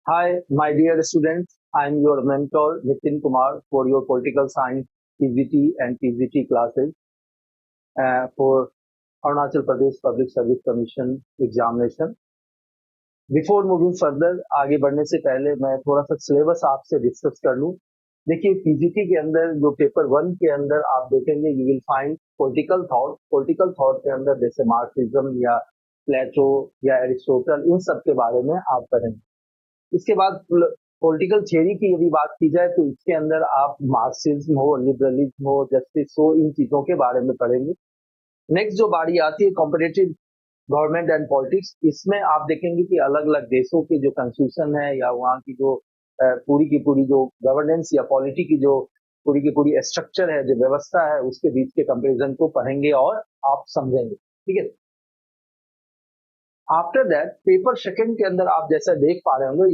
Hi, my dear students. I am your mentor, Nitin Kumar, for your political science PGT and PGT classes for Arunachal Pradesh Public Service Commission examination. Before moving further, आगे बढ़ने से पहले मैं थोड़ा सा syllabus आपसे discuss कर लूं। देखिए, पीजीटी के अंदर जो पेपर 1 के अंदर आप देखेंगे, you will find political thought के अंदर जैसे मार्क्सिज्म या प्लेटो या एरिस्टोटल, इन सब के बारे में आप पढ़ेंगे। इसके बाद पॉलिटिकल थियरी की यदि बात की जाए तो इसके अंदर आप मार्क्सिज्म हो, लिबरलिज्म हो, जस्टिस हो, इन चीजों के बारे में पढ़ेंगे। नेक्स्ट जो बारी आती है कॉम्पिटेटिव गवर्नमेंट एंड पॉलिटिक्स, इसमें आप देखेंगे कि अलग अलग देशों के जो कॉन्स्टिट्यूशन है या वहाँ की जो पूरी की पूरी जो गवर्नेंस या पॉलिटी की जो पूरी की पूरी स्ट्रक्चर है, जो व्यवस्था है, उसके बीच के कंपेरिजन को पढ़ेंगे और आप समझेंगे। ठीक है। आफ्टर दैट पेपर सेकंड के अंदर आप जैसा देख पा रहे होंगे,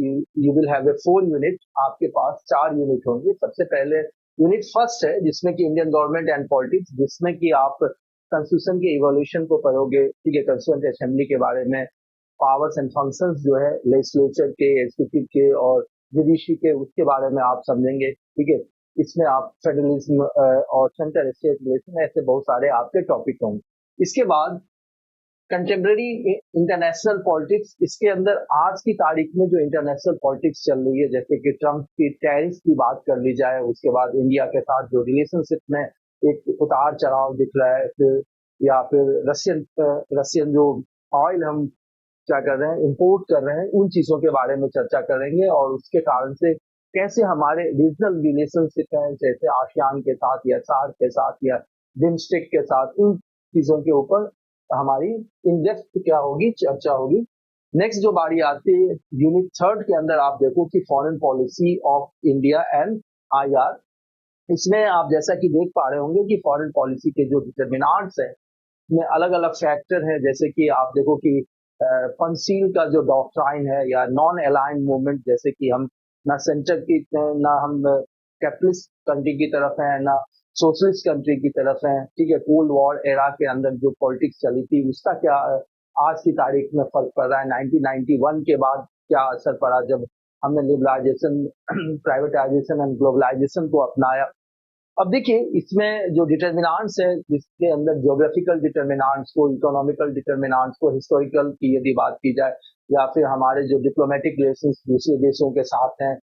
you will have a 4 unit. आपके पास 4 यूनिट होंगे। सबसे पहले यूनिट फर्स्ट है जिसमें कि इंडियन गवर्नमेंट एंड पॉलिटिक्स, जिसमें कि आप कॉन्स्टिट्यूशन के इवोल्यूशन को पढ़ोगे। ठीक है, कॉन्स्टिट्यूएंट असेंबली के बारे में, पावर्स एंड फंक्शंस जो है लेजिस्लेचर के, एग्जीक्यूटिव के और जुडिशरी के, उसके बारे में आप समझेंगे। ठीक है, इसमें आप फेडरलिज्म और सेंटर स्टेट रिलेशन, ऐसे बहुत सारे आपके टॉपिक होंगे। इसके बाद कंटेम्प्रेरी इंटरनेशनल पॉलिटिक्स, इसके अंदर आज की तारीख में जो इंटरनेशनल पॉलिटिक्स चल रही है, जैसे कि ट्रम्प की टैरिफ की बात कर ली जाए, उसके बाद इंडिया के साथ जो रिलेशनशिप में एक उतार चढ़ाव दिख रहा है, फिर या फिर रशियन जो ऑयल हम क्या कर रहे हैं, इंपोर्ट कर रहे हैं, उन चीजों के बारे में चर्चा करेंगे और उसके कारण से कैसे हमारे रीजनल रिलेशनशिप है, जैसे आसियान के साथ या सार्क के साथ या बिम्स्टेक के साथ, इन चीजों के ऊपर हमारी इन डेप्थ क्या होगी, चर्चा होगी। नेक्स्ट जो बारी आती है यूनिट थर्ड के अंदर, आप देखो कि foreign policy of India and IR. इसमें आप जैसा कि देख पा रहे होंगे कि फॉरेन पॉलिसी के जो डिटर्मिनांट्स है, में अलग अलग फैक्टर है। जैसे कि आप देखो कि पंचशील का जो डॉक्ट्राइन है या नॉन अलाइंड मूवमेंट, जैसे कि हम ना सेंटर की, ना हम कैपिटलिस्ट कंट्री की तरफ है, ना सोशलिस्ट कंट्री की तरफ है। ठीक है, कोल्ड वॉर एरा के अंदर जो पॉलिटिक्स चली थी, उसका क्या आज की तारीख में फर्क पड़ रहा है, 1991 के बाद क्या असर पड़ा जब हमने लिबरलाइजेशन, प्राइवेटाइजेशन एंड ग्लोबलाइजेशन को अपनाया। अब देखिए, इसमें जो डिटर्मिनांट्स है, जिसके अंदर ज्योग्राफिकल डिटर्मिनांट्स को, इकोनॉमिकल डिटर्मिनांट्स को, हिस्टोरिकल की यदि बात की जाए, या फिर हमारे जो डिप्लोमेटिक रिलेशन दूसरे देशों के साथ हैं,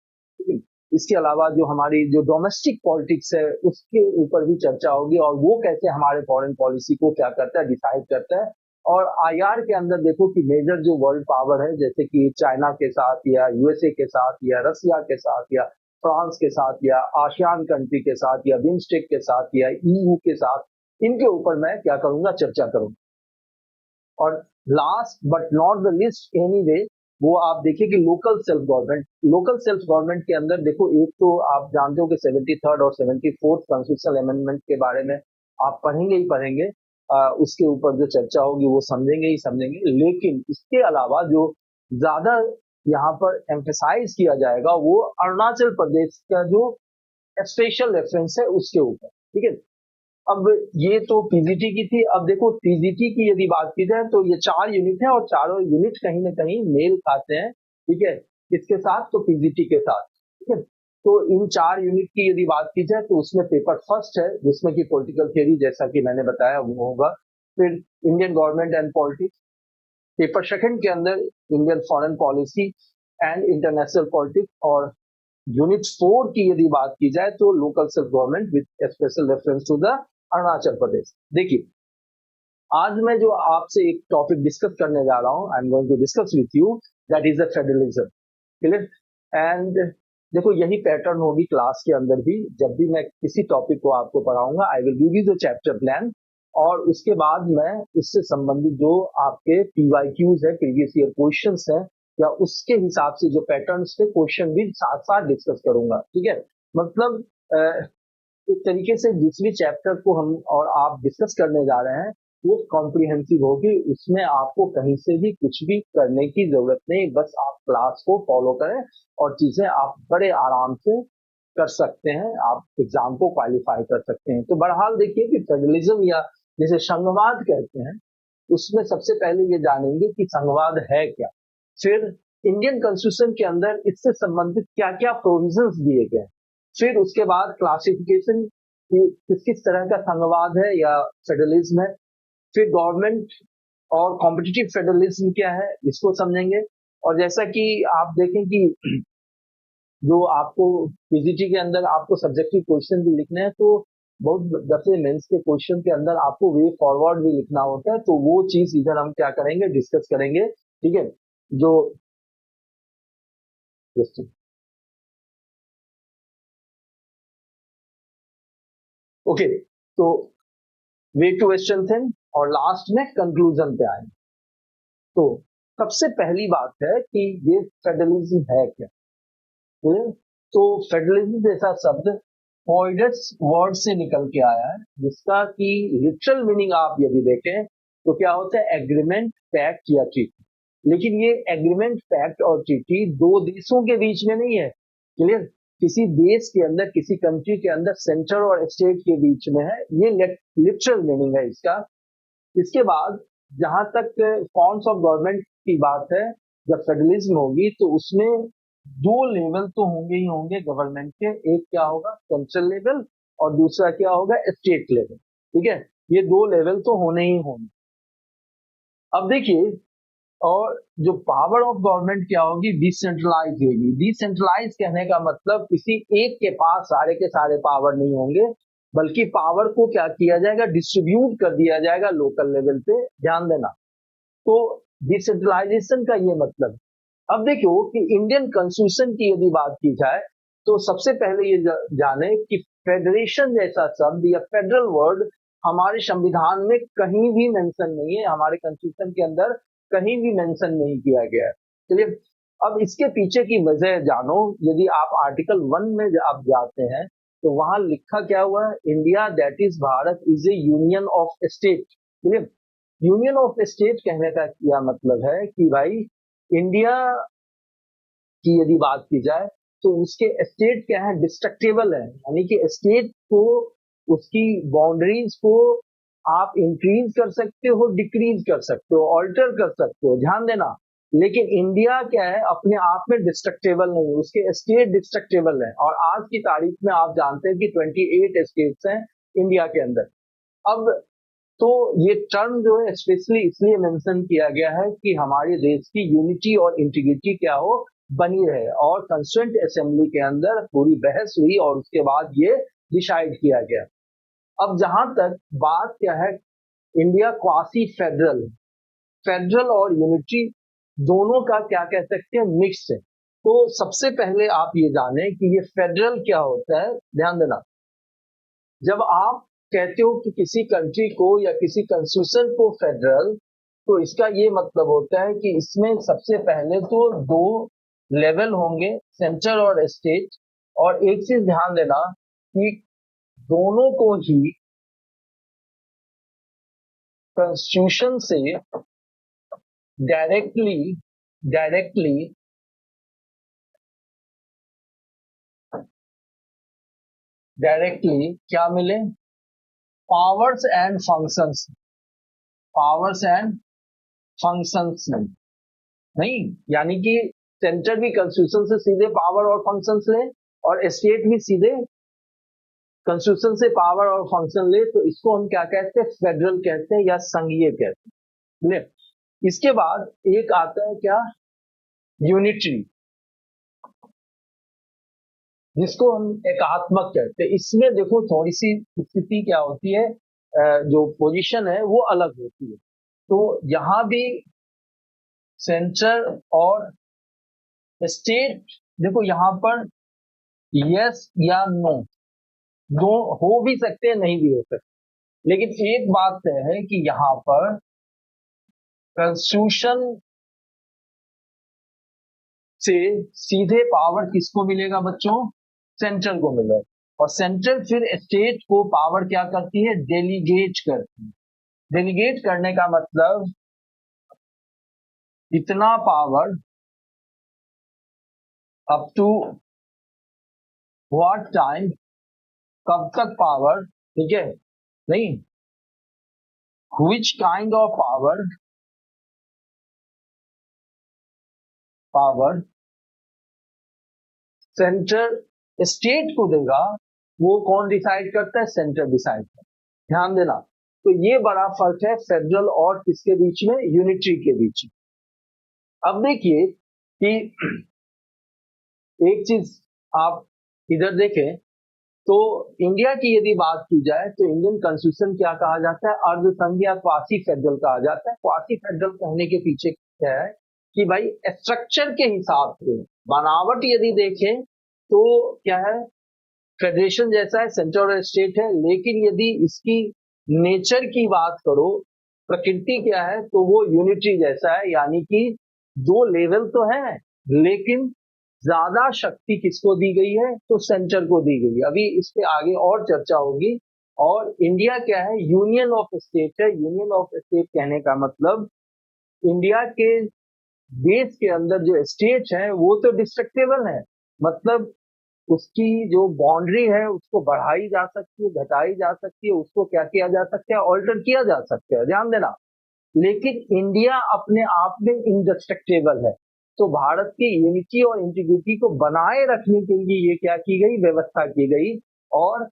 इसके अलावा जो हमारी जो डोमेस्टिक पॉलिटिक्स है, उसके ऊपर भी चर्चा होगी और वो कैसे हमारे फॉरेन पॉलिसी को क्या करता है, डिसाइड करता है। और आईआर के अंदर देखो कि मेजर जो वर्ल्ड पावर है, जैसे कि चाइना के साथ या यूएसए के साथ या रसिया के साथ या फ्रांस के साथ या आसियान कंट्री के साथ या बिम्स्टेक के साथ या ईयू के साथ, इनके ऊपर मैं क्या करूंगा, चर्चा करूंगा। और last but not the list anyway, वो आप देखिए कि लोकल सेल्फ गवर्नमेंट के अंदर देखो, एक तो आप जानते हो कि 73rd और 74th कॉन्स्टिट्यूशनल अमेंडमेंट के बारे में आप पढ़ेंगे ही पढ़ेंगे। उसके ऊपर जो चर्चा होगी वो समझेंगे ही समझेंगे। लेकिन इसके अलावा जो ज्यादा यहाँ पर एम्फेसाइज किया जाएगा, वो अरुणाचल प्रदेश का जो स्पेशल रेफरेंस है उसके ऊपर। ठीक है, अब ये तो पीजीटी की थी। अब देखो पीजीटी की यदि बात की जाए तो ये 4 यूनिट है और चारों यूनिट कहीं ना कहीं मेल खाते हैं। ठीक है, इसके साथ तो पीजीटी के साथ। ठीक है, तो इन 4 यूनिट की यदि बात की जाए तो उसमें पेपर फर्स्ट है जिसमें कि पॉलिटिकल थियरी, जैसा कि मैंने बताया, वो होगा। फिर Indian government and politics. Paper second के अंदर Indian foreign policy and international politics. और यूनिट 4 की यदि बात की जाए तो local self government with special reference to the Arunachal Pradesh. देखिए, आज मैं जो आपसे एक टॉपिक डिस्कस करने जा रहा हूं, I am going to discuss with you, that is the federalism. Clear? And देखो, यही पैटर्न होगी क्लास के अंदर भी। जब भी मैं किसी टॉपिक को आपको पढ़ाऊंगा, I will give you the chapter plan, और उसके बाद मैं उससे संबंधित जो आपके पीवाईक्यूज है, प्रीवियस ईयर क्वेश्चंस है, या उसके हिसाब से जो पैटर्न्स पे क्वेश्चन भी साथ साथ डिस्कस करूंगा। ठीक है, मतलब एक तरीके से जिस भी चैप्टर को हम और आप डिस्कस करने जा रहे हैं, वो कॉम्प्रिहेंसिव होगी। उसमें आपको कहीं से भी कुछ भी करने की जरूरत नहीं, बस आप क्लास को फॉलो करें और चीजें आप बड़े आराम से कर सकते हैं, आप एग्जाम को क्वालिफाई कर सकते हैं। तो बहरहाल देखिए कि फेडरलिज्म या जिसे संघवाद कहते हैं, उसमें सबसे पहले ये जानेंगे कि संघवाद है क्या। फिर इंडियन कॉन्स्टिट्यूशन के अंदर इससे संबंधित क्या क्या प्रोविजंस दिए गए, फिर उसके बाद क्लासिफिकेशन किस किस तरह का संघवाद है या फेडरलिज्म है, फिर गवर्नमेंट और कॉम्पिटिटिव फेडरलिज्म क्या है इसको समझेंगे। और जैसा कि आप देखें कि जो आपको पीजीटी के अंदर आपको सब्जेक्टिव क्वेश्चन भी लिखने हैं, तो बहुत दफे मेंस के क्वेश्चन के अंदर आपको वे फॉरवर्ड भी लिखना होता है, तो वो चीज इधर हम क्या करेंगे, डिस्कस करेंगे। ठीक है, जो ओके, तो वे टू स्ट्रेंथन और लास्ट में कंक्लूजन पे आए। तो सबसे पहली बात है कि ये फेडरलिज्म है क्या। तो फेडरलिज्म जैसा शब्द फॉइडस वर्ड से निकल के आया है, जिसका कि लिटरल मीनिंग आप यदि देखें तो क्या होता है, एग्रीमेंट, पैक्ट या ट्रीटी। लेकिन ये एग्रीमेंट, पैक्ट और ट्रीटी दो देशों के बीच में नहीं है, क्लियर, किसी देश के अंदर, किसी कंट्री के अंदर सेंटर और स्टेट के बीच में है, ये लिटरल मीनिंग है इसका। इसके बाद जहां तक फॉर्म्स ऑफ गवर्नमेंट की बात है, जब फेडरलिज्म होगी तो उसमें दो लेवल तो होंगे ही होंगे गवर्नमेंट के, एक क्या होगा सेंट्रल लेवल और दूसरा क्या होगा स्टेट लेवल। ठीक है, ये दो लेवल तो होने ही होंगे। अब देखिए, और जो पावर ऑफ गवर्नमेंट क्या होगी, डिसेंट्रलाइज होगी। डिसेंट्रलाइज कहने का मतलब किसी एक के पास सारे के सारे पावर नहीं होंगे, बल्कि पावर को क्या किया जाएगा, डिस्ट्रीब्यूट कर दिया जाएगा लोकल लेवल पे, ध्यान देना। तो डिसेंट्रलाइजेशन का ये मतलब। अब देखो कि इंडियन कॉन्स्टिट्यूशन की यदि बात की जाए, तो सबसे पहले ये जाने कि फेडरेशन जैसा शब्द या फेडरल वर्ड हमारे संविधान में कहीं भी मेंशन नहीं है, हमारे कॉन्स्टिट्यूशन के अंदर कहीं भी मेंशन नहीं किया गया है। चलिए, अब इसके पीछे की वजह जानो। यदि आप आर्टिकल 1 में आप जाते हैं तो वहां लिखा क्या हुआ है, India that is Bharat is A union of state. चलिए, यूनियन ऑफ स्टेट कहने का क्या मतलब है कि भाई इंडिया की यदि बात की जाए तो उसके स्टेट क्या है, डिस्ट्रक्टेबल है, यानी कि स्टेट को, उसकी बाउंड्रीज को आप इंक्रीज कर सकते हो, डिक्रीज कर सकते हो, ऑल्टर कर सकते हो, ध्यान देना। लेकिन इंडिया क्या है, अपने आप में डिस्ट्रक्टेबल नहीं, उसके स्टेट डिस्ट्रक्टेबल है। और आज की तारीख में आप जानते हैं कि 28 स्टेट्स हैं इंडिया के अंदर। अब तो ये टर्म जो है स्पेशली इसलिए मेंशन किया गया है कि हमारे देश की यूनिटी और इंटीग्रिटी क्या हो, बनी रहे। और कंस्टिट्यूएंट असेंबली के अंदर पूरी बहस हुई और उसके बाद ये डिसाइड किया गया। अब जहां तक बात क्या है, इंडिया क्वासी फेडरल, फेडरल और यूनिटी दोनों का क्या कह सकते हैं, मिक्स है। तो सबसे पहले आप ये जाने कि ये फेडरल क्या होता है, ध्यान देना। जब आप कहते हो कि किसी कंट्री को या किसी कॉन्स्टिट्यूशन को फेडरल, तो इसका ये मतलब होता है कि इसमें सबसे पहले तो दो लेवल होंगे, सेंटर और स्टेट। और एक चीज ध्यान देना कि दोनों को ही कॉन्स्टिट्यूशन से डायरेक्टली डायरेक्टली डायरेक्टली क्या मिले, powers and functions, powers and functions नहीं, यानी कि सेंटर भी कॉन्स्टिट्यूशन से सीधे पावर और फंक्शंस ले और स्टेट भी सीधे कॉन्स्टिट्यूशन से पावर और फंक्शन ले, तो इसको हम क्या कहते हैं, फेडरल कहते हैं या संघीय कहते हैं। इसके बाद एक आता है क्या, यूनिटरी, जिसको हम एकात्मक कहते हैं। इसमें देखो थोड़ी सी स्थिति क्या होती है, जो पोजीशन है वो अलग होती है। तो यहां भी सेंटर और स्टेट, देखो यहां पर यस या नो, दो हो भी सकते हैं, नहीं भी हो सकते। लेकिन एक बात तय है कि यहां पर कॉन्स्टिट्यूशन से सीधे पावर किसको मिलेगा बच्चों, सेंट्रल को मिलेगा। और सेंट्रल फिर स्टेट को पावर क्या करती है, डेलीगेट करती है। डेलीगेट करने का मतलब इतना power up to what time, कब तक पावर, ठीक है, नहीं, which kind of power power centre state को देगा, वो कौन डिसाइड करता है? सेंटर डिसाइड करता है। ध्यान देना, तो ये बड़ा फर्क है फेडरल और किसके बीच में? यूनिटरी के बीच में। अब देखिए कि एक चीज आप इधर देखें, तो इंडिया की यदि बात की जाए तो इंडियन कॉन्स्टिट्यूशन क्या कहा जाता है? अर्धसंघ या क्वासी फेडरल कहा जाता है। क्वासी फेडरल कहने के पीछे क्या है कि भाई स्ट्रक्चर के हिसाब से बनावट यदि देखें तो क्या है, फेडरेशन जैसा है, सेंटर और स्टेट है, लेकिन यदि इसकी नेचर की बात करो, प्रकृति क्या है, तो वो यूनिटरी जैसा है, यानी कि दो लेवल तो है, लेकिन ज्यादा शक्ति किसको दी गई है? तो सेंटर को दी गई है। अभी इस पे आगे और चर्चा होगी। और इंडिया क्या है? यूनियन ऑफ स्टेट है। यूनियन ऑफ स्टेट कहने का मतलब इंडिया के देश के अंदर जो स्टेट है वो तो डिस्ट्रक्टेबल है, मतलब उसकी जो बाउंड्री है उसको बढ़ाई जा सकती है, घटाई जा सकती है, उसको क्या किया जा सकता है? ऑल्टर किया जा सकता है। ध्यान देना, लेकिन इंडिया अपने आप में इंडिस्ट्रक्टेबल है। तो भारत की यूनिटी और इंटीग्रिटी को बनाए रखने के लिए ये क्या की गई? व्यवस्था की गई। और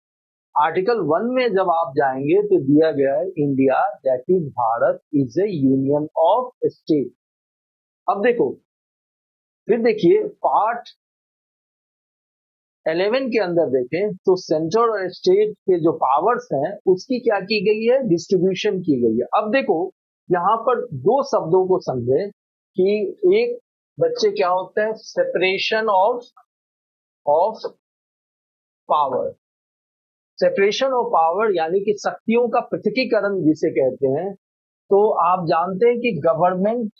आर्टिकल 1 में जब आप जाएंगे तो दिया गया है India that is Bharat is A union of state. अब देखो, फिर देखिए पार्ट 11 के अंदर देखें तो सेंटर और स्टेट के जो पावर्स हैं उसकी क्या की गई है? डिस्ट्रीब्यूशन की गई है। अब देखो यहाँ पर दो शब्दों को समझे कि एक बच्चे क्या होता है? Separation of power. Separation of power यानी कि शक्तियों का पृथकीकरण जिसे कहते हैं। तो आप जानते हैं कि गवर्नमेंट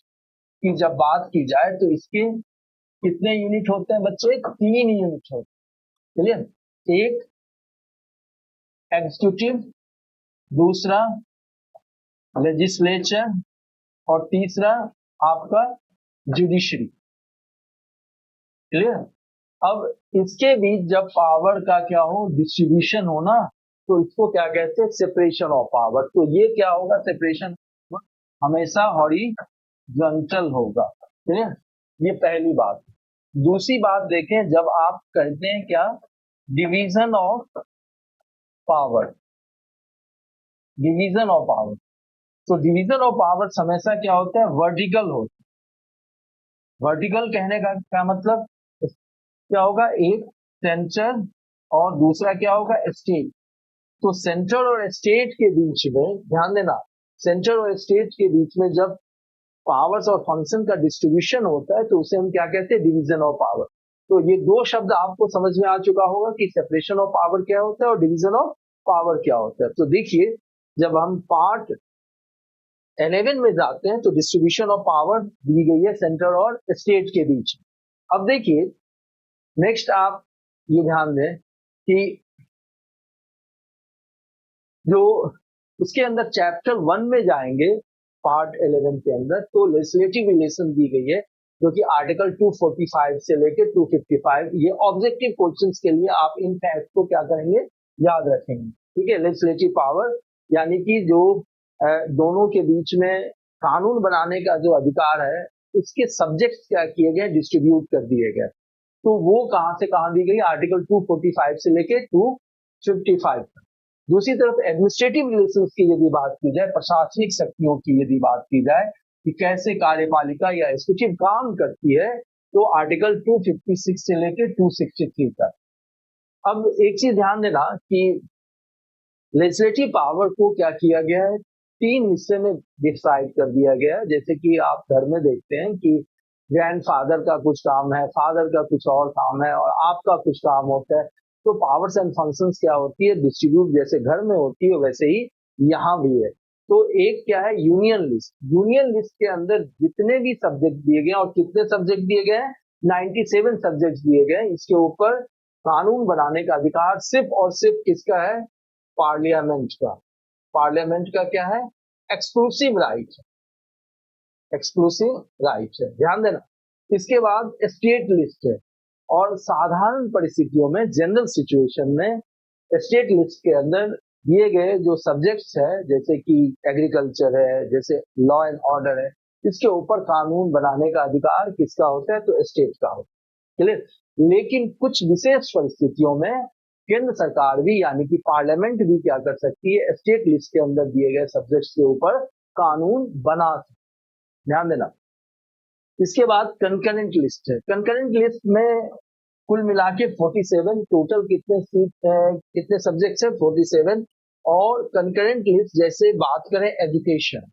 की जब बात की जाए तो इसके कितने यूनिट होते हैं बच्चे? 3 यूनिट होते हैं। चलिए, एक एग्जीक्यूटिव, दूसरा लेजिस्लेचर और तीसरा आपका जुडिशरी। क्लियर? अब इसके बीच जब पावर का क्या हो? डिस्ट्रीब्यूशन हो ना, तो इसको क्या कहते हैं? Separation of power. तो ये क्या होगा? सेपरेशन हमेशा हॉरिजॉन्टल होगा। क्लियर? ये पहली बात। दूसरी बात देखें, जब आप कहते हैं क्या? Division of power. Division of power, तो डिवीजन ऑफ पावर हमेशा क्या होता है? वर्टिकल होता है। वर्टिकल कहने का क्या मतलब? क्या होगा? एक सेंटर और दूसरा क्या होगा? स्टेट। तो सेंटर और स्टेट के बीच में ध्यान देना, सेंटर और स्टेट के बीच में जब पावर्स और फंक्शन का डिस्ट्रीब्यूशन होता है तो उसे हम क्या कहते हैं? Division of power. तो ये दो शब्द आपको समझ में आ चुका होगा कि सेपरेशन ऑफ पावर क्या होता है और डिवीजन ऑफ पावर क्या होता है। तो देखिए, जब हम पार्ट 11 में जाते हैं तो डिस्ट्रीब्यूशन ऑफ पावर दी गई है सेंटर और स्टेट के बीच। अब देखिए नेक्स्ट आप ये ध्यान दें कि जो उसके अंदर चैप्टर 1 में जाएंगे पार्ट 11 के अंदर, तो लेजिस्लेटिव रिलेशन दी गई है जो कि आर्टिकल 245 से लेकर 255। ये ऑब्जेक्टिव क्वेश्चंस के लिए आप इन फैक्ट को क्या करेंगे? याद रखेंगे। ठीक है, लेजिस्लेटिव पावर यानी कि जो दोनों के बीच में कानून बनाने का जो अधिकार है उसके सब्जेक्ट्स क्या किए गए? डिस्ट्रीब्यूट कर दिए गए। तो वो कहां से कहां दी गई? आर्टिकल 245 से लेके 255 तक। दूसरी तरफ एडमिनिस्ट्रेटिव रिलेशंस की यदि बात की जाए, प्रशासनिक शक्तियों की यदि बात की जाए कि कैसे कार्यपालिका या एग्जीक्यूटिव काम करती है, तो आर्टिकल 256 से लेकर 263 तक। अब एक चीज ध्यान देना कि लेजिस्लेटिव पावर को क्या किया गया है? 3 हिस्से में डिसाइड कर दिया गया है। जैसे कि आप घर में देखते हैं कि ग्रैंडफादर का कुछ काम है, फादर का कुछ और काम है और आपका कुछ काम होता है। तो पावर्स एंड फंक्शंस क्या होती है? डिस्ट्रीब्यूट जैसे घर में होती है वैसे ही यहाँ भी है। तो एक क्या है? Union list. यूनियन लिस्ट के अंदर जितने भी सब्जेक्ट दिए गए और कितने सब्जेक्ट दिए गए हैं? 97 सब्जेक्ट दिए गए। इसके ऊपर कानून बनाने का अधिकार सिर्फ और सिर्फ किसका है? पार्लियामेंट का। पार्लियामेंट का क्या है? एक्सक्लूसिव राइट है। एक्सक्लूसिव राइट है, ध्यान देना। इसके बाद स्टेट लिस्ट है। और साधारण परिस्थितियों में, जनरल सिचुएशन में, स्टेट लिस्ट के अंदर दिए गए जो सब्जेक्ट्स है, जैसे कि एग्रीकल्चर है, जैसे लॉ एंड ऑर्डर है, इसके ऊपर कानून बनाने का अधिकार किसका होता है? तो स्टेट का होता है। क्लियर? लेकिन कुछ विशेष परिस्थितियों में केंद्र सरकार भी यानी कि पार्लियामेंट भी क्या कर सकती है? स्टेट लिस्ट के अंदर दिए गए सब्जेक्ट्स के ऊपर कानून बना सकती है। ध्यान देना। इसके बाद कंकरेंट लिस्ट है। कंकरेंट लिस्ट में कुल मिला के 47 टोटल कितने सीट कितने सब्जेक्ट्स है? 47। और कंकरेंट लिस्ट जैसे बात करें एजुकेशन,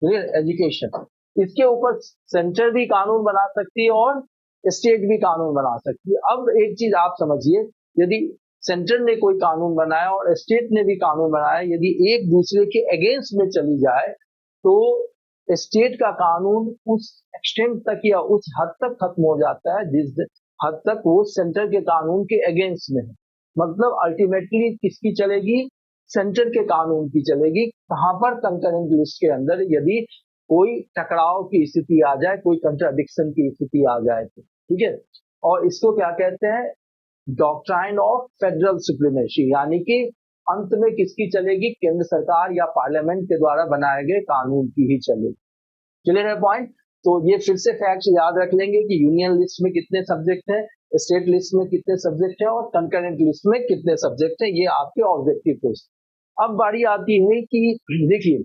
एजुकेशन, इसके ऊपर सेंटर भी कानून बना सकती है और स्टेट भी कानून बना सकती है। अब एक चीज आप समझिए, यदि सेंटर ने कोई कानून बनाया और स्टेट ने भी कानून बनाया, यदि एक दूसरे के अगेंस्ट में चली जाए तो स्टेट का कानून उस एक्सटेंट तक या उस हद तक खत्म हो जाता है जिस हद तक वो सेंटर के कानून के अगेंस्ट में है। मतलब अल्टीमेटली किसकी चलेगी? सेंटर के कानून की चलेगी। कहां पर? कंकरेंट लिस्ट के अंदर यदि कोई टकराव की स्थिति आ जाए, कोई कंट्राडिक्शन की स्थिति आ जाए तो, ठीक है। और इसको क्या कहते हैं? डॉक्ट्राइन ऑफ फेडरल सुप्रीमेसी, यानी कि अंत में किसकी चलेगी? केंद्र सरकार या पार्लियामेंट के द्वारा बनाए गए कानून की ही चलेगी। क्लियर है पॉइंट? तो ये फिर से फैक्ट्स याद रख लेंगे कि यूनियन लिस्ट में कितने सब्जेक्ट हैं, स्टेट लिस्ट में कितने सब्जेक्ट हैं और कंकरेंट लिस्ट में कितने सब्जेक्ट हैं। ये आपके ऑब्जेक्टिव क्वेश्चन। अब बारी आती है कि देखिए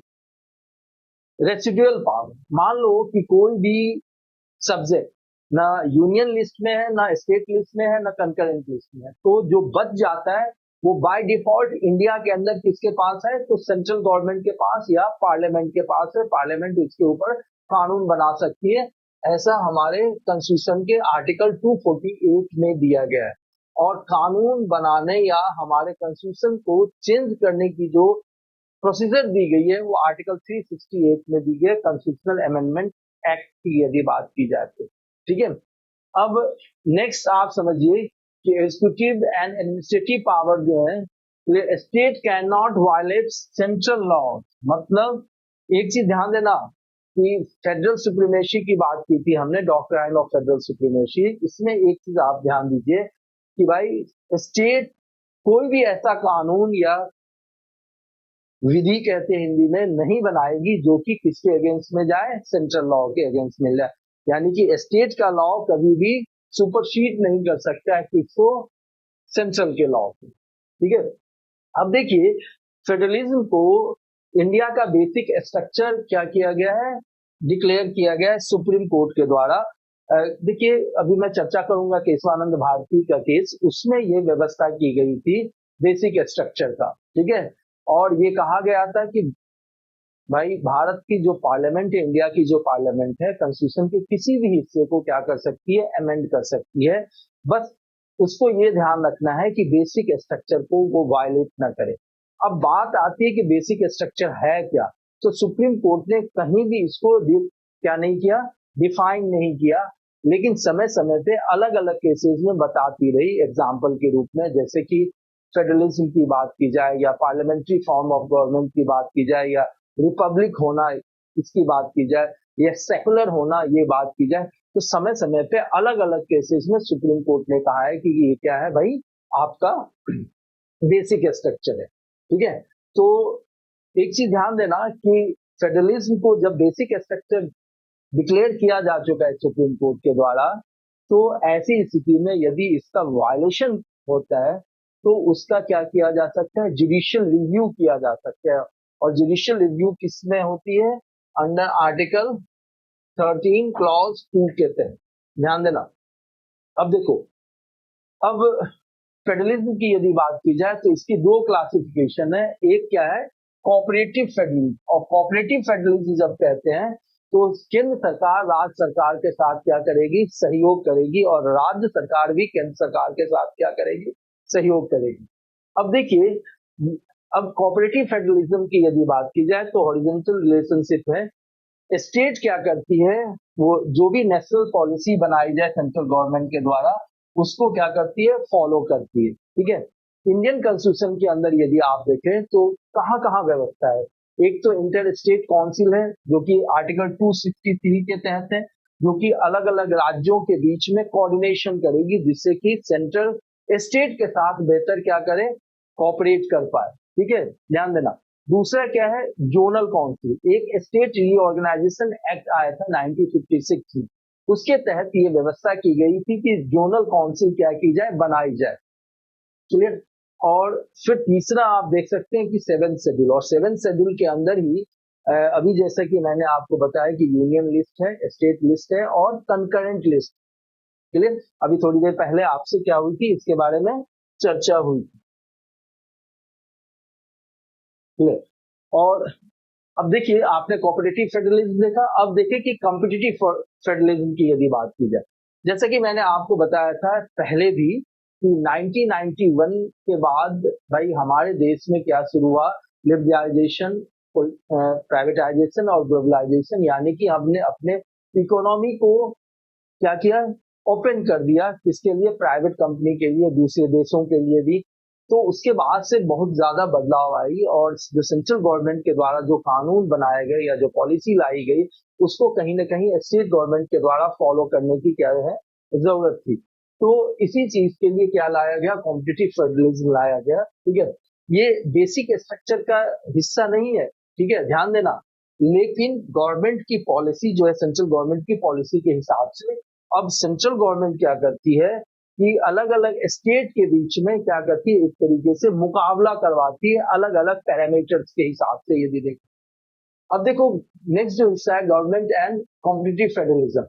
रेसिडुअल पावर। मान लो कि कोई भी सब्जेक्ट ना यूनियन लिस्ट में है, ना स्टेट लिस्ट में है, ना कंकरेंट लिस्ट में है, तो जो बच जाता है वो बाय डिफॉल्ट इंडिया के अंदर किसके पास है? तो सेंट्रल गवर्नमेंट के पास या पार्लियामेंट के पास है। पार्लियामेंट इसके ऊपर कानून बना सकती है। ऐसा हमारे कॉन्स्टिट्यूशन के आर्टिकल 248 में दिया गया है। और कानून बनाने या हमारे कॉन्स्टिट्यूशन को चेंज करने की जो प्रोसीजर दी गई है वो आर्टिकल 368 में दी गई है, कॉन्स्टिट्यूशनल अमेंडमेंट एक्ट की यदि बात की जाए तो, ठीक है। अब नेक्स्ट आप समझिए कि एग्जीक्यूटिव एंड एडमिनिस्ट्रेटिव पावर जो है, state can not violate central law. मतलब एक चीज ध्यान देना कि फेडरल सुप्रीमेसी की बात की थी हमने, डॉक्ट्राइन ऑफ फेडरल सुप्रीमेसी। इसमें एक चीज आप ध्यान दीजिए कि भाई स्टेट कोई भी ऐसा कानून या विधि कहते हैं हिंदी में, नहीं बनाएगी जो कि किसके अगेंस्ट में जाए? सेंट्रल लॉ के अगेंस्ट में जाए। यानी कि स्टेट का लॉ कभी भी सुपरसीड नहीं कर सकता है किसको? सेंट्रल के लॉ को, ठीक है। अब देखिए फेडरलिज्म को इंडिया का बेसिक स्ट्रक्चर क्या किया गया है? डिक्लेयर किया गया है सुप्रीम कोर्ट के द्वारा। देखिए अभी मैं चर्चा करूंगा केशवानंद भारती का केस, उसमें ये व्यवस्था की गई थी बेसिक स्ट्रक्चर का, ठीक है। और ये कहा गया था कि भाई भारत की जो पार्लियामेंट है, इंडिया की जो पार्लियामेंट है, कॉन्स्टिट्यूशन के किसी भी हिस्से को क्या कर सकती है? अमेंड कर सकती है। बस उसको ये ध्यान रखना है कि बेसिक स्ट्रक्चर को वो वायलेट ना करे। अब बात आती है कि बेसिक स्ट्रक्चर है क्या? तो सुप्रीम कोर्ट ने कहीं भी इसको क्या नहीं किया? डिफाइन नहीं किया, लेकिन समय समय पे अलग अलग केसेस में बताती रही। एग्जाम्पल के रूप में जैसे कि फेडरलिज्म की बात की जाए या पार्लियामेंट्री फॉर्म ऑफ गवर्नमेंट की बात की जाए या रिपब्लिक होना इसकी बात की जाए या सेकुलर होना ये बात की जाए, तो समय समय पे अलग अलग केसेस में सुप्रीम कोर्ट ने कहा है कि ये क्या है भाई? आपका बेसिक स्ट्रक्चर है, ठीक है। तो एक चीज ध्यान देना कि फेडरलिज्म को जब बेसिक स्ट्रक्चर डिक्लेयर किया जा चुका है सुप्रीम कोर्ट के द्वारा, तो ऐसी स्थिति में यदि इसका वायलेशन होता है तो उसका क्या किया जा सकता है? जुडिशियल रिव्यू किया जा सकता है। और जुडिशियल रिव्यू किसमें होती है? अंडर आर्टिकल 13 क्लॉज 2 के तहत। ध्यान देना। अब देखो, अब फेडरलिज्म की यदि बात की जाए तो इसकी दो क्लासिफिकेशन है। एक क्या है? Cooperative federalism. और कोऑपरेटिव फेडरलिज्म जब कहते हैं तो केंद्र सरकार राज्य सरकार के साथ क्या करेगी? सहयोग करेगी। और राज्य सरकार भी केंद्र सरकार के साथ क्या करेगी? सहयोग करेगी। अब देखिए, अब कोऑपरेटिव फेडरलिज्म की यदि बात की जाए तो हॉरिजॉन्टल रिलेशनशिप है। स्टेट क्या करती है? वो जो भी नेशनल पॉलिसी बनाई जाए सेंट्रल गवर्नमेंट के द्वारा, उसको क्या करती है? फॉलो करती है, ठीक है। इंडियन कॉन्स्टिट्यूशन के अंदर यदि आप देखें तो कहां कहां व्यवस्था है? एक तो इंटर स्टेट काउंसिल है जो कि आर्टिकल 263 के तहत है, जो कि अलग अलग राज्यों के बीच में कोऑर्डिनेशन करेगी जिससे कि सेंट्रल स्टेट के साथ बेहतर क्या करे? कोऑपरेट कर पाए, ठीक है। ध्यान देना। दूसरा क्या है, जोनल काउंसिल। एक स्टेट रीऑर्गेनाइजेशन एक्ट आया था 1956 में, उसके तहत ये व्यवस्था की गई थी कि जोनल काउंसिल क्या की जाए, बनाई जाए। क्लियर। और फिर तीसरा आप देख सकते हैं कि सेवेंथ शेड्यूल, और सेवेंथ शेड्यूल के अंदर ही अभी जैसा कि मैंने आपको बताया कि यूनियन लिस्ट है, स्टेट लिस्ट है और कंकरेंट लिस्ट। क्लियर। अभी थोड़ी देर पहले आपसे क्या हुई थी, इसके बारे में चर्चा हुई थी। क्लियर। और अब देखिए, आपने कोऑपरेटिव फेडरलिज्म देखा, अब देखिए कि कॉम्पिटिटिव फेडरलिज्म की यदि बात की जाए, जैसे कि मैंने आपको बताया था पहले भी कि 1991 के बाद भाई हमारे देश में क्या शुरू हुआ, लिबरलाइजेशन, प्राइवेटाइजेशन और ग्लोबलाइजेशन, यानी कि हमने अपने इकोनॉमी को क्या किया, ओपन कर दिया, किसके लिए, प्राइवेट कंपनी के लिए, दूसरे देशों के लिए भी। तो उसके बाद से बहुत ज्यादा बदलाव आई, और जो सेंट्रल गवर्नमेंट के द्वारा जो कानून बनाए गए या जो पॉलिसी लाई गई, उसको कहीं ना कहीं स्टेट गवर्नमेंट के द्वारा फॉलो करने की क्या है, जरूरत थी। तो इसी चीज के लिए क्या लाया गया, कॉम्पिटिटिव फेडरलिज्म लाया गया। ठीक है, ये बेसिक स्ट्रक्चर का हिस्सा नहीं है, ठीक है, ध्यान देना। लेकिन गवर्नमेंट की पॉलिसी जो है, सेंट्रल गवर्नमेंट की पॉलिसी के हिसाब से अब सेंट्रल गवर्नमेंट क्या करती है कि अलग अलग स्टेट के बीच में क्या करती है, एक तरीके से मुकाबला करवाती है अलग अलग पैरामीटर्स के हिसाब से, यदि देखो। अब देखो, नेक्स्ट जो हिस्सा है, government and competitive federalism.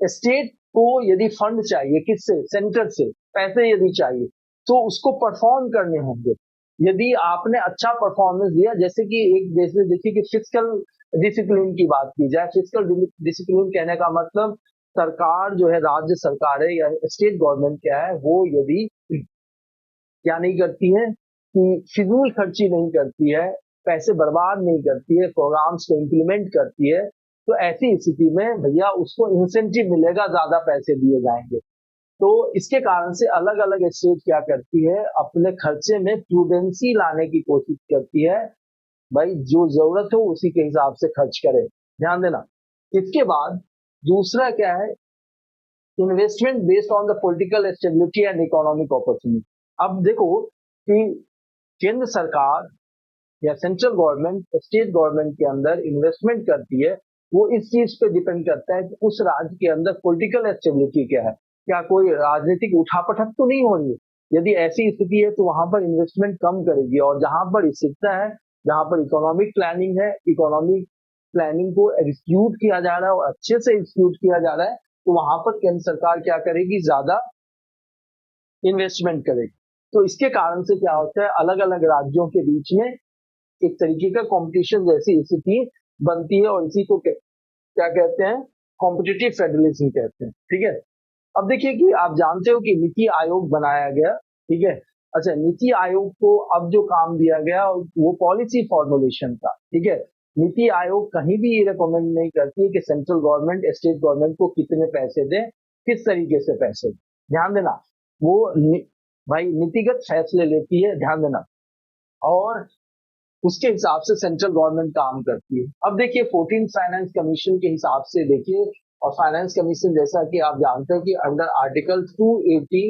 State को यदि फंड चाहिए, किससे, सेंटर से पैसे यदि चाहिए, तो उसको परफॉर्म करने होंगे। यदि आपने अच्छा परफॉर्मेंस दिया, जैसे कि एक देश में देखिए कि फिस्कल डिसिप्लिन की बात की जाए, फिस्कल डिसिप्लिन कहने का मतलब सरकार जो है, राज्य सरकार है या स्टेट गवर्नमेंट क्या है, वो यदि क्या नहीं करती है कि फिजूल खर्ची नहीं करती है, पैसे बर्बाद नहीं करती है, प्रोग्राम्स को इम्प्लीमेंट करती है, तो ऐसी स्थिति में भैया उसको इंसेंटिव मिलेगा, ज्यादा पैसे दिए जाएंगे। तो इसके कारण से अलग अलग स्टेट क्या करती है, अपने खर्चे में प्रूडेंसी लाने की कोशिश करती है, भाई जो जरूरत हो उसी के हिसाब से खर्च करे, ध्यान देना। इसके बाद दूसरा क्या है, investment based on the political stability and economic opportunity. अब देखो कि केंद्र सरकार या सेंट्रल गवर्नमेंट स्टेट गवर्नमेंट के अंदर इन्वेस्टमेंट करती है, वो इस चीज पे डिपेंड करता है कि उस राज्य के अंदर पॉलिटिकल स्टेबिलिटी क्या है, क्या कोई राजनीतिक उठापटक तो नहीं हो रही है। यदि ऐसी स्थिति है तो वहां पर इन्वेस्टमेंट कम करेगी, और जहां पर स्थिरता है, जहां पर इकोनॉमिक प्लानिंग है, इकोनॉमिक प्लानिंग को एग्जीक्यूट किया जा रहा है और अच्छे से एग्जीक्यूट किया जा रहा है, तो वहां पर केंद्र सरकार क्या करेगी, ज्यादा इन्वेस्टमेंट करेगी। तो इसके कारण से क्या होता है, अलग अलग राज्यों के बीच में एक तरीके का कंपटीशन जैसी स्थिति बनती है, और इसी को क्या कहते हैं, कॉम्पिटिटिव फेडरलिज्म कहते हैं। ठीक है। अब देखिए कि आप जानते हो कि नीति आयोग बनाया गया, ठीक है। अच्छा, नीति आयोग को अब जो काम दिया गया वो पॉलिसी फॉर्मुलेशन का, ठीक है। नीति आयोग कहीं भी ये रिकमेंड नहीं करती है कि सेंट्रल गवर्नमेंट स्टेट गवर्नमेंट को कितने पैसे दे, किस तरीके से पैसे दे, ध्यान देना। वो भाई नीतिगत फैसले लेती है, ध्यान देना, और उसके हिसाब से सेंट्रल गवर्नमेंट काम करती है। अब देखिए 14 फाइनेंस कमीशन के हिसाब से देखिए, और फाइनेंस कमीशन जैसा कि आप जानते हैं कि अंडर आर्टिकल 280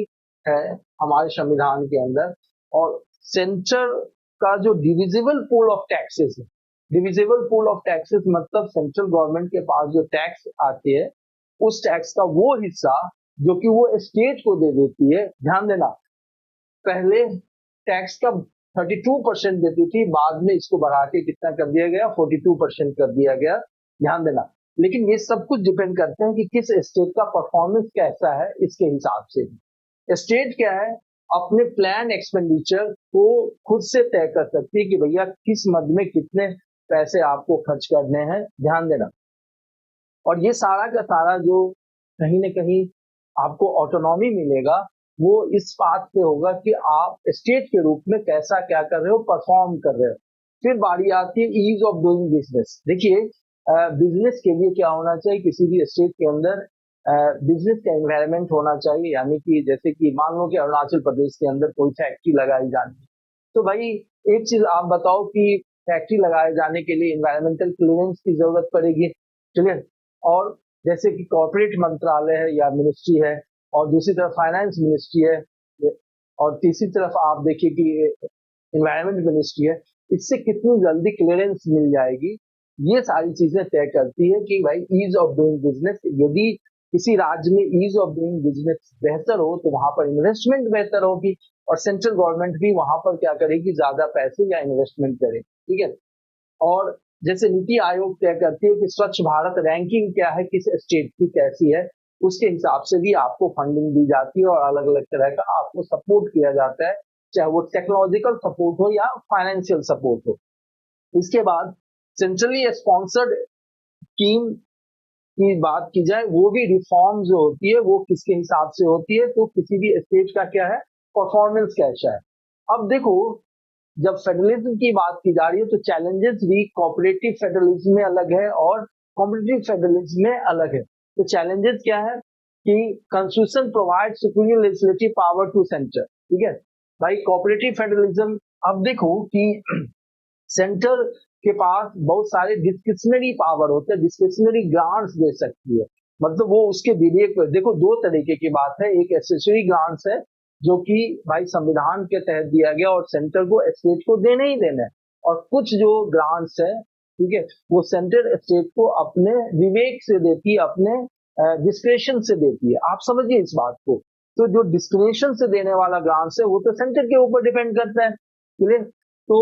है हमारे संविधान के अंदर, और सेंटर का जो डिविजिबल पूल ऑफ टैक्सेस है, डिविजिबल पूल ऑफ टैक्सेस मतलब सेंट्रल गवर्नमेंट के पास जो टैक्स आते हैं, उस टैक्स का वो हिस्सा जो कि वो स्टेट को दे देती है, ध्यान देना। पहले टैक्स का 32% देती थी, बाद में इसको बढ़ा के कितना कर दिया गया, 42% कर दिया गया, ध्यान देना। लेकिन ये सब कुछ डिपेंड करते हैं कि किस स्टेट का परफॉर्मेंस कैसा है, इसके हिसाब से। स्टेट क्या है, अपने प्लान एक्सपेंडिचर को खुद से तय कर सकती है कि भैया किस मद में कितने पैसे आपको खर्च करने हैं, ध्यान देना। और ये सारा का सारा जो कहीं ना कहीं आपको ऑटोनॉमी मिलेगा, वो इस बात पे होगा कि आप स्टेट के रूप में कैसा क्या कर रहे हो, परफॉर्म कर रहे हो। फिर बारी आती है ईज ऑफ डूइंग बिजनेस। देखिए, बिजनेस के लिए क्या होना चाहिए, किसी भी स्टेट के अंदर बिजनेस का एनवायरनमेंट होना चाहिए, यानी कि जैसे कि मान लो कि अरुणाचल प्रदेश के अंदर कोई फैक्ट्री लगाई जानी है, तो भाई एक चीज आप बताओ कि फैक्ट्री लगाए जाने के लिए एनवायरमेंटल क्लीयरेंस की जरूरत पड़ेगी, क्लियर। और जैसे कि कॉर्पोरेट मंत्रालय है या मिनिस्ट्री है, और दूसरी तरफ फाइनेंस मिनिस्ट्री है, और तीसरी तरफ आप देखिए कि इन्वायरमेंट मिनिस्ट्री है। इससे कितनी जल्दी क्लियरेंस मिल जाएगी, ये सारी चीजें तय करती है कि भाई ईज ऑफ डूइंग बिजनेस। यदि किसी राज्य में ईज ऑफ डूइंग बिजनेस बेहतर हो तो वहां पर इन्वेस्टमेंट बेहतर होगी, और सेंट्रल गवर्नमेंट भी वहां पर क्या करेगी, ज्यादा पैसे या इन्वेस्टमेंट करे। ठीक है। और जैसे नीति आयोग तय करती है कि स्वच्छ भारत रैंकिंग क्या है, किस स्टेट की कैसी है, उसके हिसाब से भी आपको फंडिंग दी जाती है और अलग अलग तरह का आपको सपोर्ट किया जाता है, चाहे वो टेक्नोलॉजिकल सपोर्ट हो या फाइनेंशियल सपोर्ट हो। इसके बाद सेंट्रली स्पॉन्सर्ड स्कीम की बात की जाए, वो भी रिफॉर्म जो होती है वो किसके हिसाब से होती है, तो किसी भी स्टेट का क्या है, परफॉर्मेंस कैसा है। अब देखो, जब फेडरलिज्म की बात की जा रही है तो चैलेंजेस भी कोऑपरेटिव फेडरलिज्म में अलग है और कॉम्पिटिटिव फेडरलिज्म में अलग है। तो चैलेंजेस क्या है कि constitution provide superior legislative power to centre. ठीक है भाई, कोऑपरेटिव फेडरलिज्म, अब देखो कि सेंटर के पास बहुत सारे डिस्क्रिशनरी पावर होते हैं, डिस्क्रिशनरी ग्रांट्स दे सकती है, मतलब वो उसके विधेयक पर। देखो दो तरीके की बात है, एक एसेसरी ग्रांट्स है जो कि भाई संविधान के तहत दिया गया और सेंटर को स्टेट को देना ही देना है, और कुछ जो ग्रांट्स है, ठीक है, वो सेंटर स्टेट को अपने विवेक से देती है, अपने डिस्क्रेशन से देती है। आप समझिए इस बात को। तो जो डिस्क्रिशन से देने वाला ग्रांट्स है वो तो सेंटर के ऊपर डिपेंड करता है। क्लियर। तो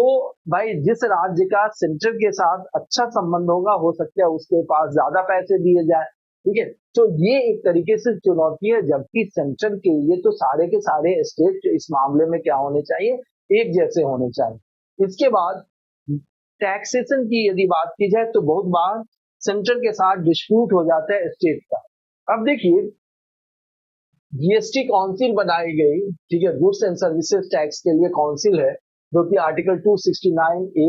भाई जिस राज्य का सेंटर के साथ अच्छा संबंध होगा, हो सकता है उसके पास ज्यादा पैसे दिए जाए। ठीक है, तो ये एक तरीके से चुनौती है, जबकि सेंटर के लिए तो सारे के सारे स्टेट इस मामले में क्या होने चाहिए, एक जैसे होने चाहिए। इसके बाद टैक्सेशन की यदि बात की जाए तो बहुत बार सेंटर के साथ डिस्प्यूट हो जाता है स्टेट का। अब देखिए, जीएसटी काउंसिल बनाई गई, ठीक है, गुड्स एंड सर्विसेज टैक्स के लिए काउंसिल है, जो कि article 269 A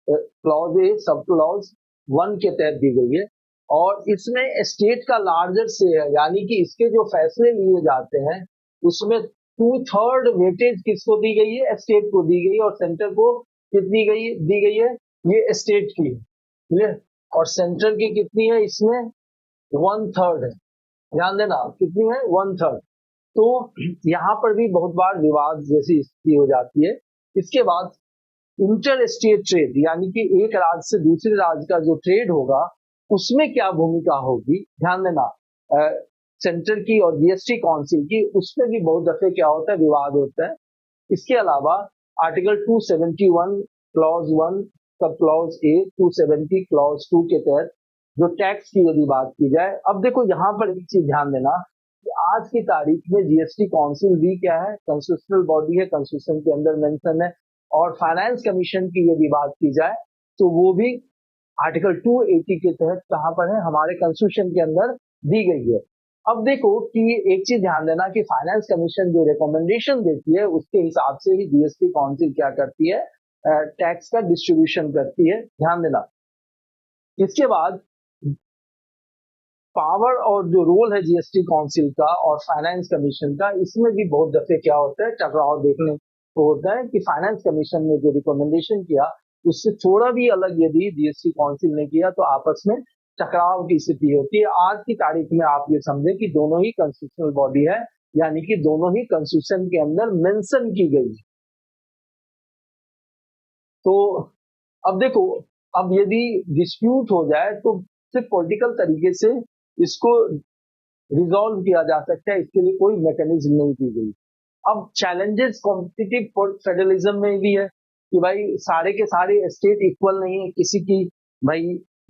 clause A sub clause 1 के तहत दी गई है, और इसमें स्टेट का लार्जर से है, यानी कि इसके जो फैसले लिए जाते हैं उसमें 2/3 वेटेज किसको दी गई है, स्टेट को दी गई, और सेंटर को कितनी दी गई है, ये स्टेट की है। और सेंटर की कितनी है इसमें, 1/3 है। ध्यान देना कितनी है, 1/3। तो यहाँ पर भी बहुत बार विवाद जैसी स्थिति हो जाती है। इसके बाद इंटर स्टेट ट्रेड, यानी कि एक राज्य से दूसरे राज्य का जो ट्रेड होगा उसमें क्या भूमिका होगी, ध्यान देना, सेंटर की और जीएसटी काउंसिल की, उसमें भी बहुत दफे क्या होता है, विवाद होता है। इसके अलावा article 271 clause 1 sub clause A, 270 clause 2 के तहत जो टैक्स की यदि बात की जाए, अब देखो यहाँ पर एक चीज ध्यान देना कि आज की तारीख में जीएसटी काउंसिल भी क्या है, कॉन्स्टिट्यूशनल बॉडी है, कॉन्स्टिट्यूशन के अंदर मेंशन है। और फाइनेंस कमीशन की यदि बात की जाए तो वो भी आर्टिकल 280 के तहत कहां पर है, हमारे कॉन्स्टिट्यूशन के अंदर दी गई है। अब देखो कि एक चीज ध्यान देना कि फाइनेंस कमीशन जो रिकमेंडेशन देती है उसके हिसाब से ही जीएसटी काउंसिल क्या करती है, टैक्स का डिस्ट्रीब्यूशन करती है, ध्यान देना। इसके बाद पावर और जो रोल है जीएसटी काउंसिल का और फाइनेंस कमीशन का, इसमें भी बहुत दफे क्या होता है, टकराव देखने को होता है कि फाइनेंस कमीशन ने जो रिकमेंडेशन किया उससे थोड़ा भी अलग यदि जीएसटी काउंसिल ने किया तो आपस में टकराव की स्थिति होती है। आज की तारीख में आप ये समझे कि दोनों ही कॉन्स्टिट्यूशनल बॉडी है, यानी कि दोनों ही कॉन्स्टिट्यूशन के अंदर मेंशन की गई। तो अब देखो, अब यदि डिस्प्यूट हो जाए तो सिर्फ पॉलिटिकल तरीके से इसको रिजॉल्व किया जा सकता है, इसके लिए कोई मैकेनिज्म नहीं की गई। अब चैलेंजेस कॉम्पिटिटिव फेडरलिज्म में भी है कि भाई सारे के सारे स्टेट इक्वल नहीं है, किसी की भाई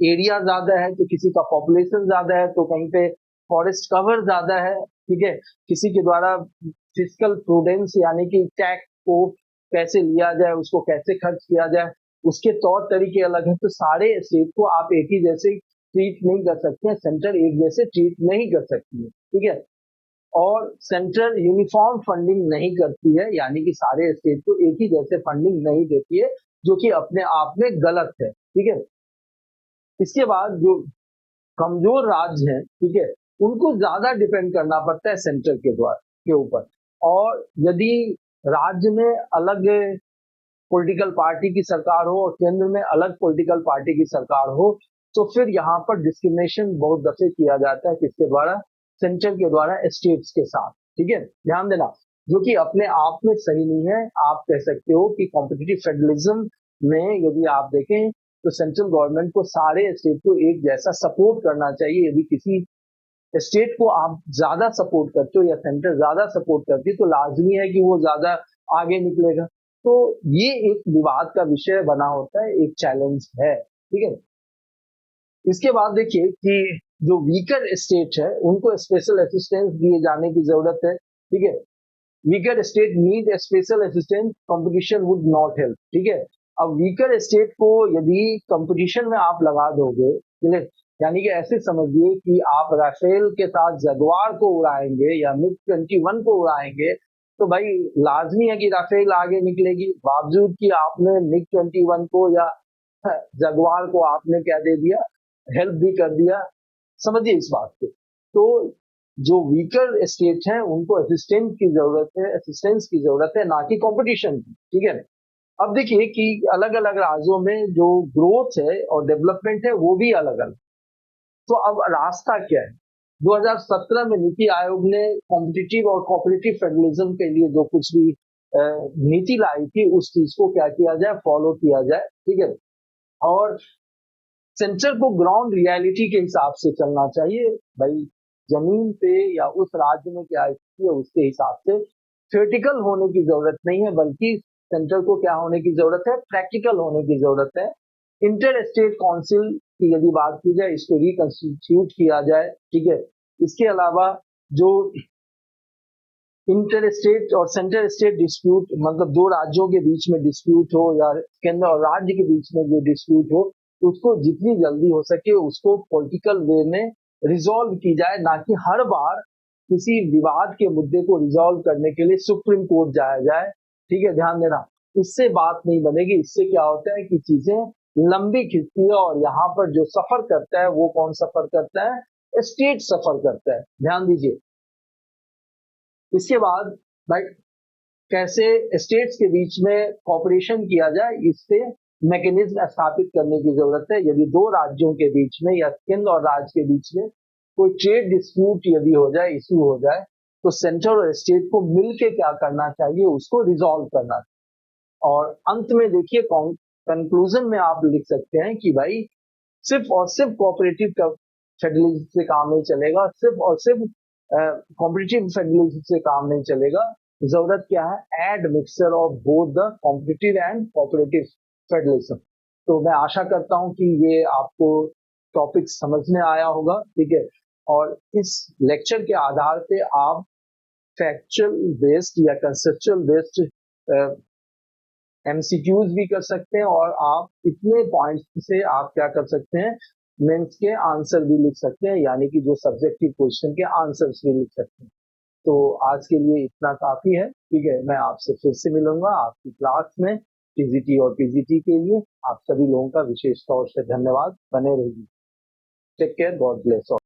एरिया ज्यादा है तो किसी का पॉपुलेशन ज्यादा है, तो कहीं पे फॉरेस्ट कवर ज्यादा है, ठीक है, किसी के द्वारा फिजिकल प्रूडेंस यानी कि टैक्स को कैसे लिया जाए, उसको कैसे खर्च किया जाए, उसके तौर तरीके अलग हैं। तो सारे स्टेट को आप एक ही जैसे ट्रीट नहीं कर सकते हैं, सेंटर एक जैसे ट्रीट नहीं कर सकती है, ठीक है। और सेंट्रल यूनिफॉर्म फंडिंग नहीं करती है, यानी कि सारे स्टेट को एक ही जैसे फंडिंग नहीं देती है, जो कि अपने आप में गलत है, ठीक है। इसके बाद जो कमजोर राज्य हैं, ठीक है, उनको ज्यादा डिपेंड करना पड़ता है सेंटर के द्वारा के ऊपर। और यदि राज्य में अलग पॉलिटिकल पार्टी की सरकार हो और केंद्र में अलग पॉलिटिकल पार्टी की सरकार हो, तो फिर यहाँ पर डिस्क्रिमिनेशन बहुत दफे किया जाता है, किसके द्वारा, सेंटर के द्वारा स्टेट्स के साथ, ठीक है, ध्यान देना, जो कि अपने आप में सही नहीं है। आप कह सकते हो कि कॉम्पिटिटिव फेडरलिज्म में यदि आप देखें तो सेंट्रल गवर्नमेंट को सारे स्टेट को एक जैसा सपोर्ट करना चाहिए। यदि किसी स्टेट को आप ज्यादा सपोर्ट करते हो या सेंटर ज्यादा सपोर्ट करती है तो लाजमी है कि वो ज्यादा आगे निकलेगा। तो ये एक विवाद का विषय बना होता है, एक चैलेंज है, ठीक है। इसके बाद देखिए कि जो वीकर स्टेट है उनको स्पेशल असिस्टेंस दिए जाने की जरूरत है, ठीक है। Weaker state need special assistance, competition would not help, ठीक है। अब वीकर स्टेट को यदि कंपटीशन में आप लगा दोगे, ठीक है, यानी कि ऐसे समझिए कि आप राफेल के साथ जगुआर को उड़ाएंगे या MiG-21 को उड़ाएंगे तो भाई लाजमी है कि राफेल आगे निकलेगी, बावजूद कि आपने MiG-21 को या जगुआर को आपने क्या दे दिया, हेल्प भी कर दिया। समझिए इस बात को। तो जो वीकर स्टेट हैं उनको असिस्टेंस की जरूरत है, ना कि कंपटीशन की, ठीक है। अब देखिए कि अलग अलग राज्यों में जो ग्रोथ है और डेवलपमेंट है वो भी अलग अलग। तो अब रास्ता क्या है? 2017 में नीति आयोग ने कॉम्पिटिटिव और कोऑपरेटिव फेडरलिज्म के लिए जो कुछ भी नीति लाई थी उस चीज को क्या किया जाए, फॉलो किया जाए, ठीक है। और सेंटर को ग्राउंड रियलिटी के हिसाब से चलना चाहिए भाई, जमीन पे या उस राज्य में क्या स्थिति है उसके हिसाब से थ्योरेटिकल होने की जरूरत नहीं है, बल्कि सेंटर को क्या होने की जरूरत है, प्रैक्टिकल होने की जरूरत है। इंटर स्टेट काउंसिल की यदि बात की जाए, इसको रिकंस्टिट्यूट किया जाए, ठीक है। इसके अलावा जो इंटर स्टेट और सेंटर स्टेट डिस्प्यूट, मतलब दो राज्यों के बीच में डिस्प्यूट हो या केंद्र और राज्य के बीच में जो डिस्प्यूट हो, उसको जितनी जल्दी हो सके उसको पॉलिटिकल वे में रिजॉल्व की जाए, ना कि हर बार किसी विवाद के मुद्दे को रिजॉल्व करने के लिए सुप्रीम कोर्ट जाया जाए, ठीक है। ध्यान देना, इससे बात नहीं बनेगी। इससे क्या होता है कि चीजें लंबी खिंचती है और यहाँ पर जो सफर करता है वो कौन सफर करता है, स्टेट सफर करता है। ध्यान दीजिए। इसके बाद भाई कैसे स्टेट्स के बीच में कॉपरेशन किया जाए, इससे मैकेनिज्म स्थापित करने की जरूरत है। यदि दो राज्यों के बीच में या केंद्र और राज्य के बीच में कोई ट्रेड डिस्प्यूट यदि हो जाए, इश्यू हो जाए, तो सेंटर और स्टेट को मिलके क्या करना चाहिए, उसको रिजॉल्व करना चाहिए। और अंत में देखिए कंक्लूजन में आप लिख सकते हैं कि भाई सिर्फ और सिर्फ कोऑपरेटिव फेडरलिज्म से काम नहीं चलेगा, सिर्फ और सिर्फ कॉम्पिटिटिव फेडरलिज्म से काम नहीं चलेगा। जरूरत क्या है, a mixture of both the competitive and cooperative federalism. तो मैं आशा करता हूं कि ये आपको टॉपिक समझ में आया होगा, ठीक है। और इस लेक्चर के आधार पे आप फैक्चुअल बेस्ड या कंसेप्चुअल बेस्ड MCQs भी कर सकते हैं, और आप इतने पॉइंट्स से आप क्या कर सकते हैं, मेंस के आंसर भी लिख सकते हैं, यानी कि जो सब्जेक्टिव क्वेश्चन के आंसर्स भी लिख सकते हैं। तो आज के लिए इतना काफी है, ठीक है। मैं आपसे फिर से मिलूंगा आपकी क्लास में TGT और PGT के लिए। आप सभी लोगों का विशेष तौर से धन्यवाद। बने रहिए। Take care, God bless all.